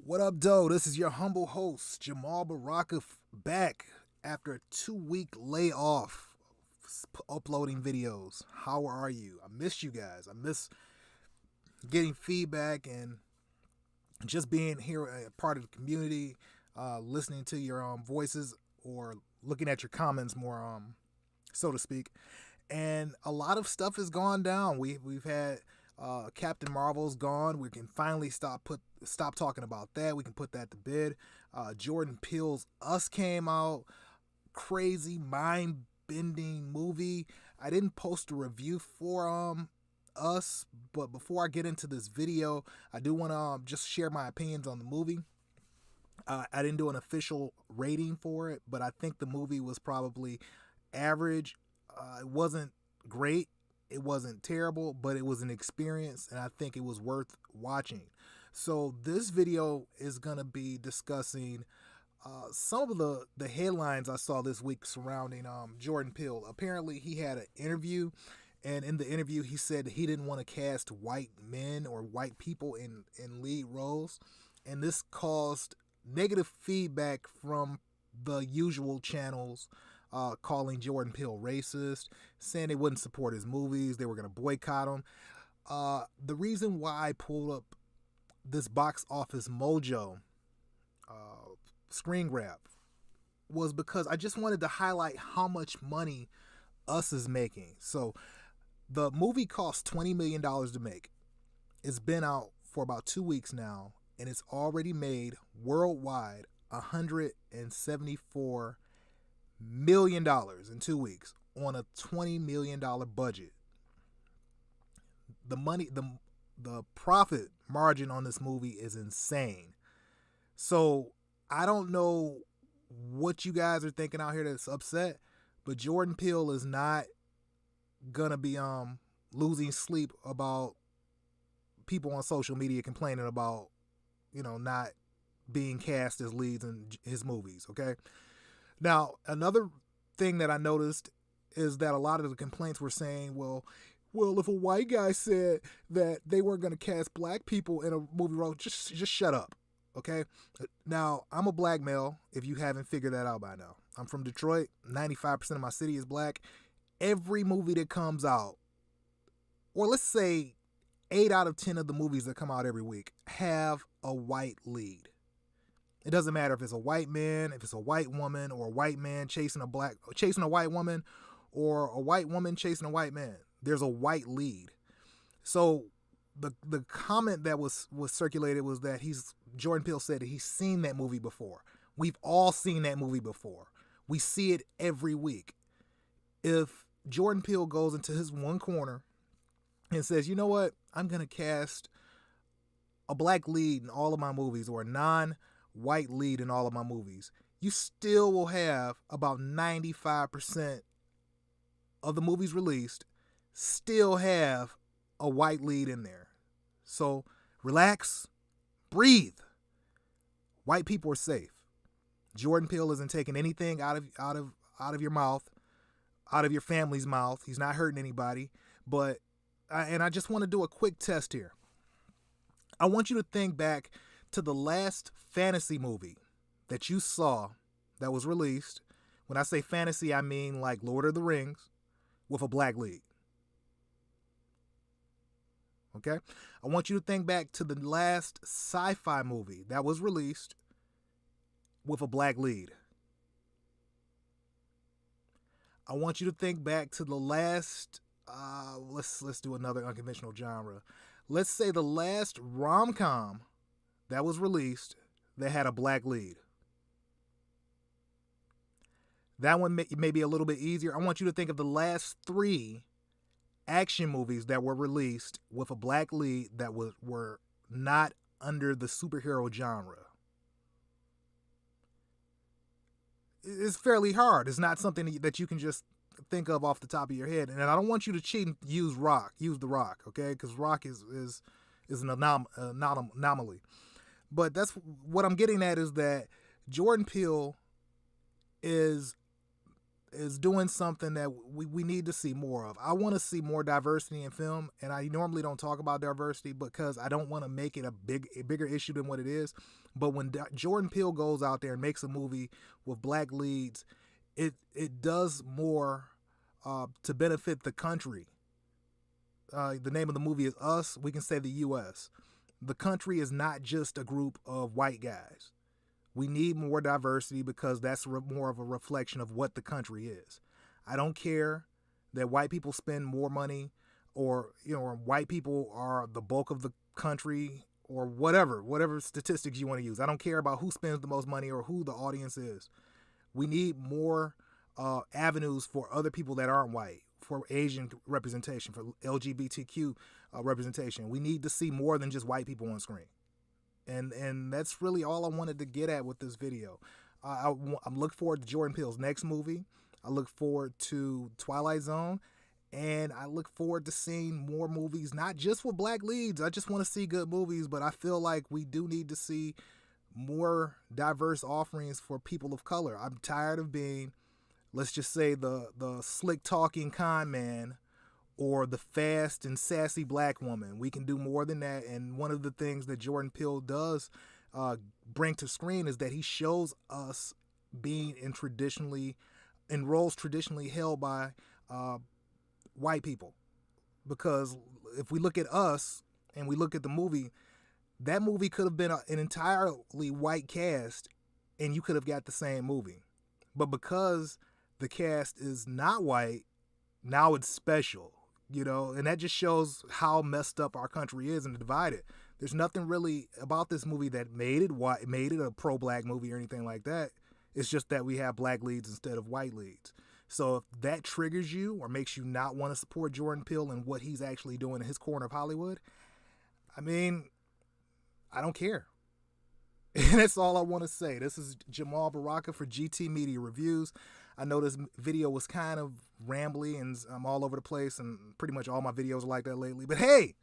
What up, doe? This is your humble host, Jamal Baraka, back after a 2 week layoff uploading videos. How are you? I miss you guys. I miss getting feedback and just being here, a part of the community, listening to your voices or looking at your comments more, so to speak. And a lot of stuff has gone down. We've had Captain Marvel's gone. We can finally stop talking about that. We can put that to bed. Jordan Peele's Us came out. Crazy, mind bending movie. I didn't post a review for Us, but before I get into this video, I do want to just share my opinions on the movie. I didn't do an official rating for it, but I think the movie was probably average. It wasn't great. It wasn't terrible, but it was an experience, and I think it was worth watching. So this video is going to be discussing some of the headlines I saw this week surrounding Jordan Peele. Apparently, he had an interview, and in the interview, he said he didn't want to cast white men or white people in lead roles, and this caused negative feedback from the usual channels, calling Jordan Peele racist, saying they wouldn't support his movies, they were going to boycott him. The reason why I pulled up this Box Office Mojo screen grab was because I just wanted to highlight how much money Us is making. So the movie cost $20 million to make. It's been out for about 2 weeks now, and it's already made worldwide $174 million in 2 weeks on a $20 million budget. The profit margin on this movie is insane. So I don't know what you guys are thinking out here that's upset, but Jordan Peele is not gonna be losing sleep about people on social media complaining about not being cast as leads in his movies. Okay. Now, another thing that I noticed is that a lot of the complaints were saying, well, if a white guy said that they weren't going to cast black people in a movie role, just shut up, okay? Now, I'm a black male, if you haven't figured that out by now. I'm from Detroit. 95% of my city is black. Every movie that comes out, or let's say 8 out of 10 of the movies that come out every week, have a white lead. It doesn't matter if it's a white man, if it's a white woman, or a white man chasing a white woman, or a white woman chasing a white man. There's a white lead. So the comment that was circulated was that Jordan Peele said that he's seen that movie before. We've all seen that movie before. We see it every week. If Jordan Peele goes into his one corner and says, you know what, I'm going to cast a black lead in all of my movies, or a non-white lead in all of my movies, you still will have about 95% of the movies released still have a white lead in there. So relax, breathe. White people are safe. Jordan Peele isn't taking anything out of your mouth, out of your family's mouth. He's not hurting anybody. But I just want to do a quick test here. I want you to think back to the last fantasy movie that you saw that was released. When I say fantasy, I mean like Lord of the Rings with a black lead. Okay? I want you to think back to the last sci-fi movie that was released with a black lead. I want you to think back to the last, let's do another unconventional genre. Let's say the last rom-com that was released that had a black lead. That one may be a little bit easier. I want you to think of the last 3 action movies that were released with a black lead that were not under the superhero genre. It's fairly hard. It's not something that you can just think of off the top of your head. And I don't want you to cheat and use The Rock, okay? Because Rock is an anomaly. But that's what I'm getting at, is that Jordan Peele is is doing something that we need to see more of. I want to see more diversity in film, and I normally don't talk about diversity because I don't want to make it a bigger issue than what it is. But when Jordan Peele goes out there and makes a movie with black leads, it does more to benefit the country. The name of the movie is Us. We can say the U.S. The country is not just a group of white guys. We need more diversity because that's more of a reflection of what the country is. I don't care that white people spend more money, or white people are the bulk of the country, or whatever statistics you want to use. I don't care about who spends the most money or who the audience is. We need more avenues for other people that aren't white, for Asian representation, for LGBTQ representation. We need to see more than just white people on screen. And that's really all I wanted to get at with this video. I'm looking forward to Jordan Peele's next movie. I look forward to Twilight Zone. And I look forward to seeing more movies, not just with black leads. I just want to see good movies, but I feel like we do need to see more diverse offerings for people of color. I'm tired of being, let's just say, the slick talking con man or the fast and sassy black woman. We can do more than that. And one of the things that Jordan Peele does bring to screen is that he shows us being in roles traditionally held by white people. Because if we look at Us and we look at the movie, that movie could have been an entirely white cast and you could have got the same movie. But because the cast is not white, now it's special. And that just shows how messed up our country is and divided. There's nothing really about this movie that made it a pro-black movie or anything like that. It's just that we have black leads instead of white leads. So if that triggers you or makes you not want to support Jordan Peele and what he's actually doing in his corner of Hollywood, I mean, I don't care. And that's all I want to say. This is Jamal Baraka for GT Media Reviews. I know this video was kind of rambly and I'm all over the place, and pretty much all my videos are like that lately. But hey,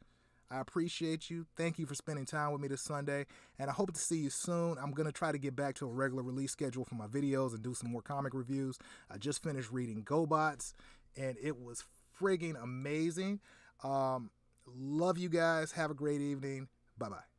I appreciate you. Thank you for spending time with me this Sunday, and I hope to see you soon. I'm going to try to get back to a regular release schedule for my videos and do some more comic reviews. I just finished reading GoBots, and it was friggin' amazing. Love you guys. Have a great evening. Bye-bye.